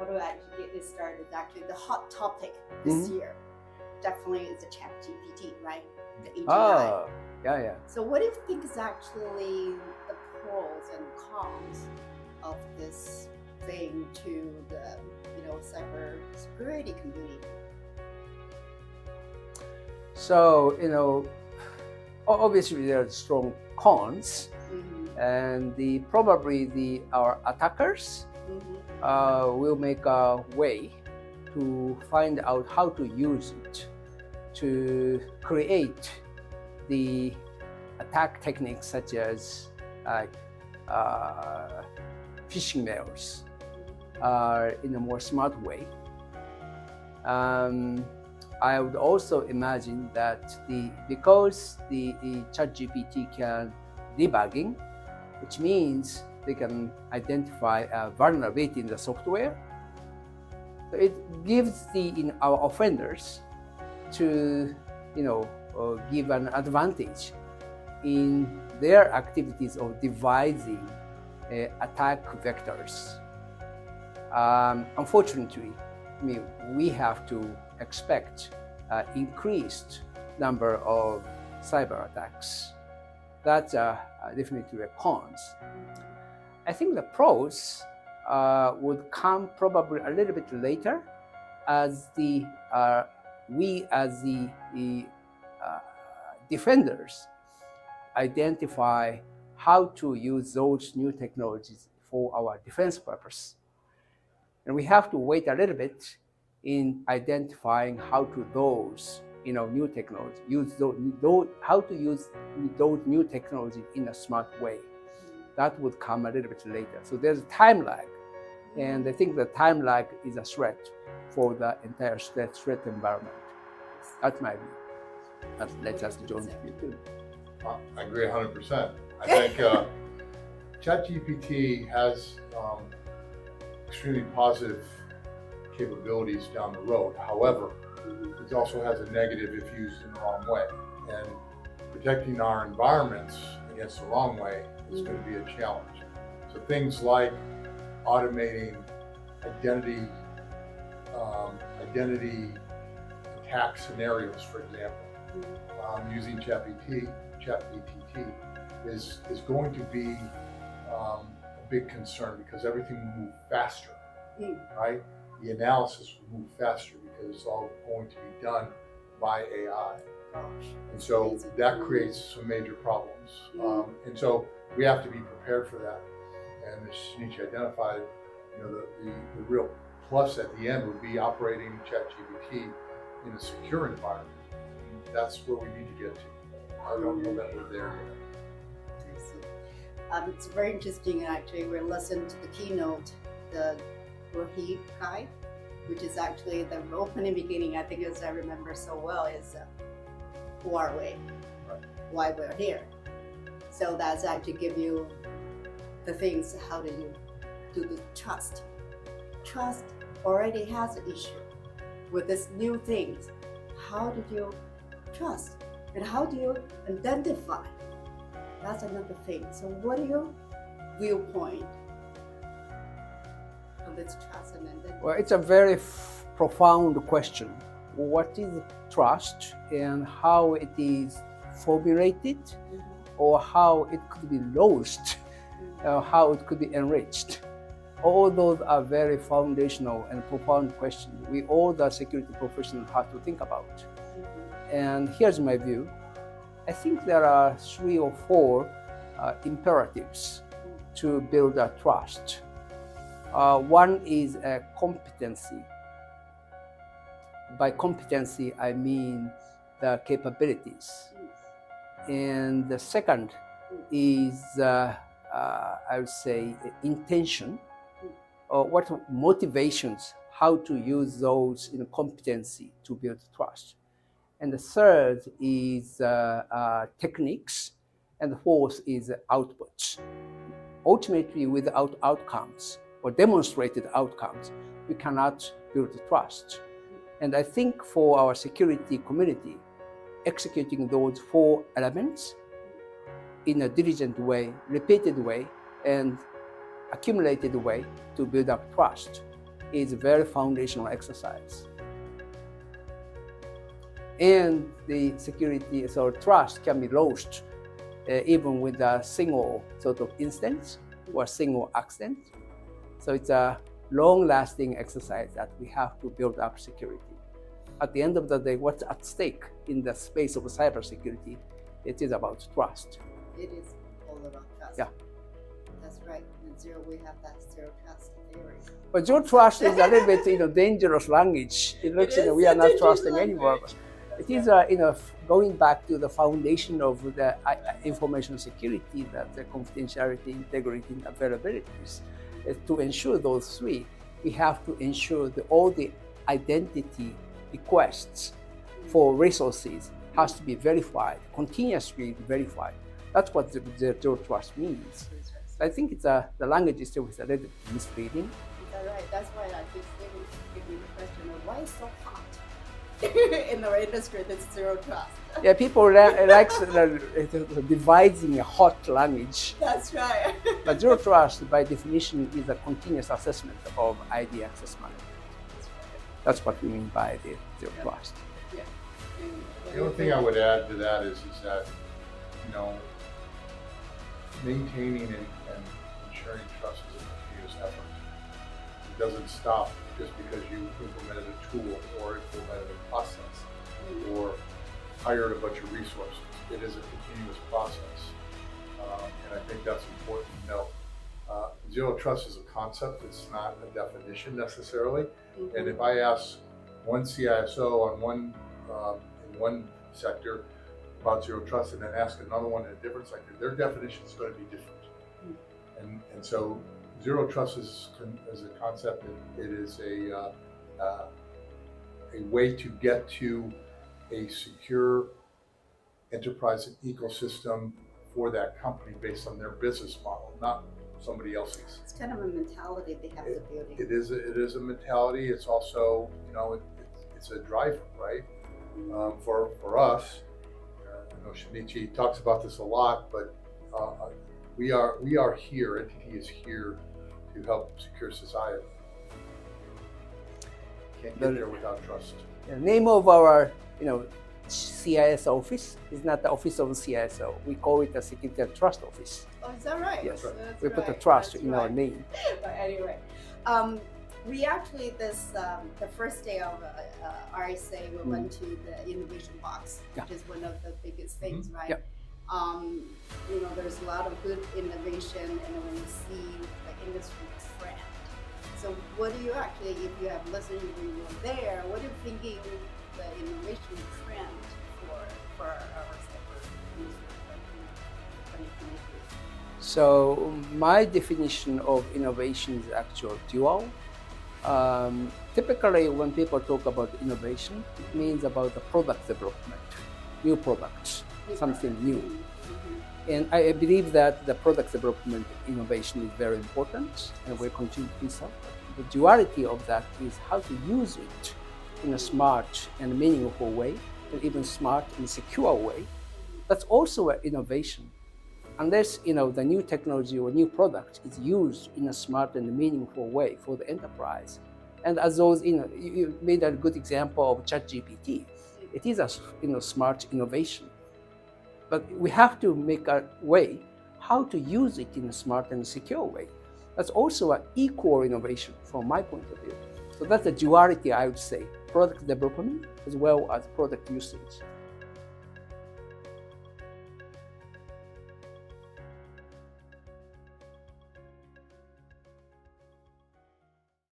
how do I actually get this started? Actually, the hot topic this year definitely is the ChatGPT, right? The AGI. Oh, yeah. So what do you think is actually the pros and cons of this thing to the cyber security community? So, obviously there are strong cons, and probably our attackers will make a way to find out how to use it to create the attack techniques such as phishing mails in a more smart way. I would also imagine that because the ChatGPT can debugging, which means they can identify a vulnerability in the software, so it gives our offenders to give an advantage in their activities of devising attack vectors. Unfortunately, we have to expect increased number of cyber attacks. That's definitely a cons. I think the pros would come probably a little bit later, as we as the defenders identify how to use those new technologies for our defense purpose. And we have to wait a little bit in identifying how to those new technology, how to use those new technology in a smart way. That would come a little bit later. So there's a time lag, and I think the time lag is a threat for the entire threat environment. That's my view. Let's ask John. I agree 100%. I think ChatGPT has extremely positive capabilities down the road. However, it also has a negative if used in the wrong way. And protecting our environments against the wrong way is going to be a challenge. So things like automating identity attack scenarios, for example, using ChatGPT is going to be a big concern, because everything will move faster, right? The analysis will move faster because it's all going to be done by AI. And so that creates some major problems. And so we have to be prepared for that. And as Shinichi identified, the real plus at the end would be operating ChatGPT in a secure environment. And that's where we need to get to. I don't know that we're there yet. It's very interesting, actually. We're listening to the keynote, the Rohit Kai, which is actually the opening beginning, I think, as I remember so well, is who are we, why we're here. So that's actually give you the things, how do you do the trust. Trust already has an issue with this new things. How did you trust? And how do you identify? That's another thing. So what are your viewpoint of this trust and identity? Well, it's a very profound question. What is trust, and how it is formulated, or how it could be lost, how it could be enriched? All those are very foundational and profound questions we all the security professionals have to think about. And here's my view. I think there are 3 or 4 imperatives to build a trust. One is a competency. By competency, I mean the capabilities. And the second is, I would say, intention. What motivations, how to use those in competency to build trust. And the third is techniques, and the fourth is outputs. Ultimately, without outcomes or demonstrated outcomes, we cannot build trust. And I think for our security community, executing those 4 elements in a diligent way, repeated way, and accumulated way to build up trust is a very foundational exercise. And the security, so trust can be lost even with a single sort of instance or a single accident. So it's a long-lasting exercise that we have to build up security. At the end of the day, what's at stake in the space of cybersecurity? It is about trust. It is all about trust. Yeah. That's right. We have that zero trust theory. But zero trust is a little bit, dangerous language. It looks like we are not trusting anyone. It is, going back to the foundation of the information security, that the confidentiality, integrity, and availabilities. To ensure those three, we have to ensure that all the identity requests for resources has to be verified, continuously verified. That's what the zero trust means. I think it's the language is still a little misleading. Is that right? That's why I keep giving the question of why it's so hot in our industry. That's zero trust. Yeah, people like devising a hot language. That's right. But zero trust, by definition, is a continuous assessment of ID access management. That's what we mean by the zero trust. Yeah. The only thing I would add to that is that, maintaining and ensuring trust is a continuous effort. It doesn't stop just because you implemented a tool or implemented a process or hired a bunch of resources. It is a continuous process. And I think that's important to know. Zero trust is a concept, it's not a definition necessarily. Mm-hmm. And if I ask one CISO in one sector about zero trust and then ask another one in a different sector, their definition is going to be different. Mm-hmm. And so zero trust is a concept, it is a way to get to a secure enterprise ecosystem for that company based on their business model, not somebody else's. It's kind of a mentality they have to build. It is a mentality. It's also, it's a driver, right? For us, I know Shinichi talks about this a lot, but we are here. NTT is here to help secure society. Can't get there without trust. The name of our, CIS office is not the office of CISO. We call it the Security and Trust Office. Oh, is that right? Yes. That's we right. put the trust That's in our name. But anyway, we actually the first day of RSA, we went to the innovation box, which is one of the biggest things, right? Yeah. There's a lot of good innovation, and when you see the industry trend. So what do you actually, if you have listened when you were there, what are you thinking the innovation trend for our sector in 2023? So my definition of innovation is actually dual. Typically, when people talk about innovation, it means about the product development, new products, something new. Mm-hmm. And I believe that the product development innovation is very important, and will continue to be so. The duality of that is how to use it in a smart and meaningful way, and even smart and secure way. That's also an innovation. Unless the new technology or new product is used in a smart and meaningful way for the enterprise, and as those you made a good example of ChatGPT, it is a smart innovation, but we have to make a way how to use it in a smart and secure way. That's also an equal innovation from my point of view. So that's a duality, I would say, product development as well as product usage.